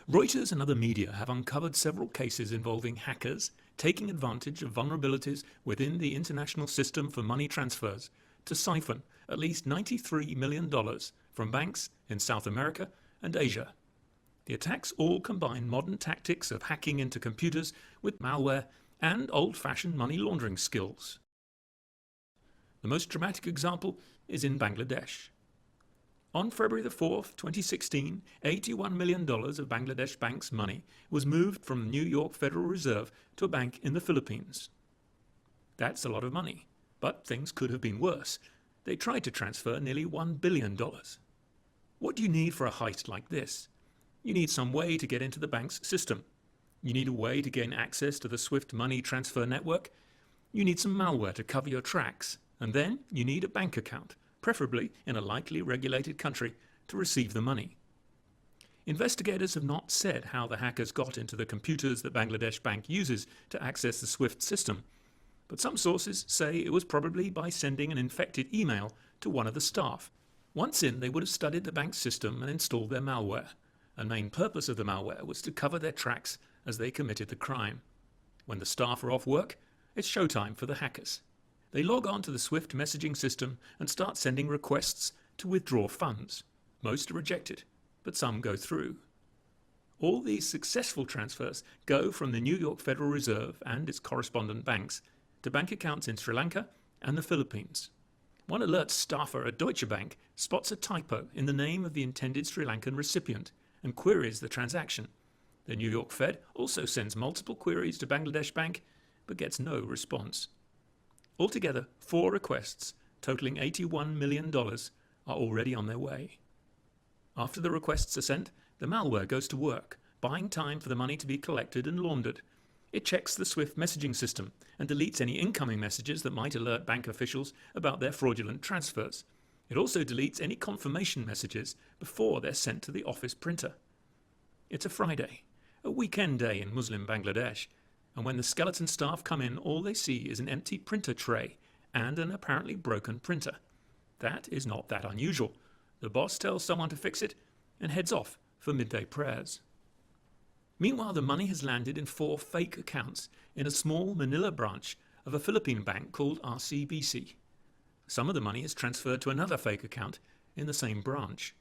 Reuters and other media have uncovered several cases involving hackers taking advantage of vulnerabilities within the international system for money transfers to siphon at least $93 million from banks in South America and Asia. The attacks all combine modern tactics of hacking into computers with malware and old-fashioned money laundering skills. The most dramatic example is in Bangladesh. On February 4, 2016, $81 million of Bangladesh Bank's money was moved from the New York Federal Reserve to a bank in the Philippines. That's a lot of money, but things could have been worse. They tried to transfer nearly $1 billion. What do you need for a heist like this? You need some way to get into the bank's system. You need a way to gain access to the SWIFT money transfer network. You need some malware to cover your tracks. And then you need a bank account, preferably in a lightly regulated country, to receive the money. Investigators have not said how the hackers got into the computers that Bangladesh Bank uses to access the SWIFT system, but some sources say it was probably by sending an infected email to one of the staff. Once in, they would have studied the bank's system and installed their malware. The main purpose of the malware was to cover their tracks as they committed the crime. When the staff are off work, it's showtime for the hackers. They log on to the SWIFT messaging system and start sending requests to withdraw funds. Most are rejected, but some go through. All these successful transfers go from the New York Federal Reserve and its correspondent banks to bank accounts in Sri Lanka and the Philippines. One alert staffer at Deutsche Bank spots a typo in the name of the intended Sri Lankan recipient and queries the transaction. The New York Fed also sends multiple queries to Bangladesh Bank, but gets no response. Altogether, 4 requests, totaling $81 million, are already on their way. After the requests are sent, the malware goes to work, buying time for the money to be collected and laundered. It checks the SWIFT messaging system and deletes any incoming messages that might alert bank officials about their fraudulent transfers. It also deletes any confirmation messages before they're sent to the office printer. It's a Friday, a weekend day in Muslim Bangladesh, and when the skeleton staff come in, all they see is an empty printer tray and an apparently broken printer. That is not that unusual. The boss tells someone to fix it and heads off for midday prayers. Meanwhile, the money has landed in 4 fake accounts in a small Manila branch of a Philippine bank called RCBC. Some of the money is transferred to another fake account in the same branch.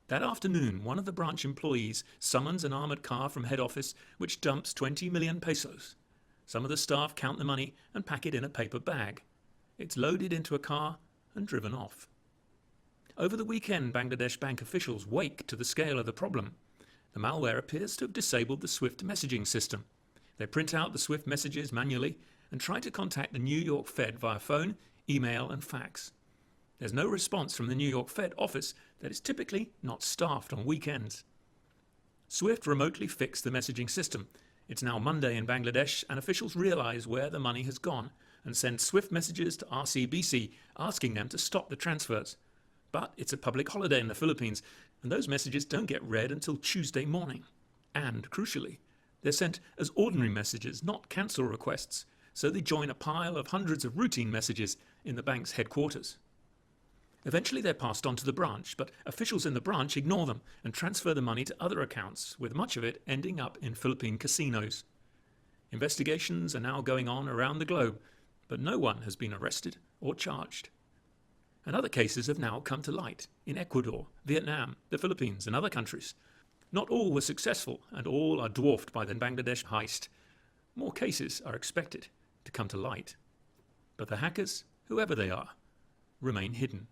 That afternoon, one of the branch employees summons an armored car from head office which dumps 20 million pesos. Some of the staff count the money and pack it in a paper bag. It's loaded into a car and driven off. Over the weekend, Bangladesh Bank officials wake to the scale of the problem. The malware appears to have disabled the SWIFT messaging system. They print out the SWIFT messages manually and try to contact the New York Fed via phone, email and fax. There's no response from the New York Fed office that is typically not staffed on weekends. SWIFT remotely fixed the messaging system. It's now Monday in Bangladesh and officials realize where the money has gone and send SWIFT messages to RCBC asking them to stop the transfers. But it's a public holiday in the Philippines and those messages don't get read until Tuesday morning. And, crucially, they're sent as ordinary messages, not cancel requests, so they join a pile of hundreds of routine messages in the bank's headquarters. Eventually they're passed on to the branch, but officials in the branch ignore them and transfer the money to other accounts, with much of it ending up in Philippine casinos. Investigations are now going on around the globe, but no one has been arrested or charged. And other cases have now come to light in Ecuador, Vietnam, the Philippines and other countries. Not all were successful and all are dwarfed by the Bangladesh heist. More cases are expected to come to light. But the hackers, whoever they are, remain hidden.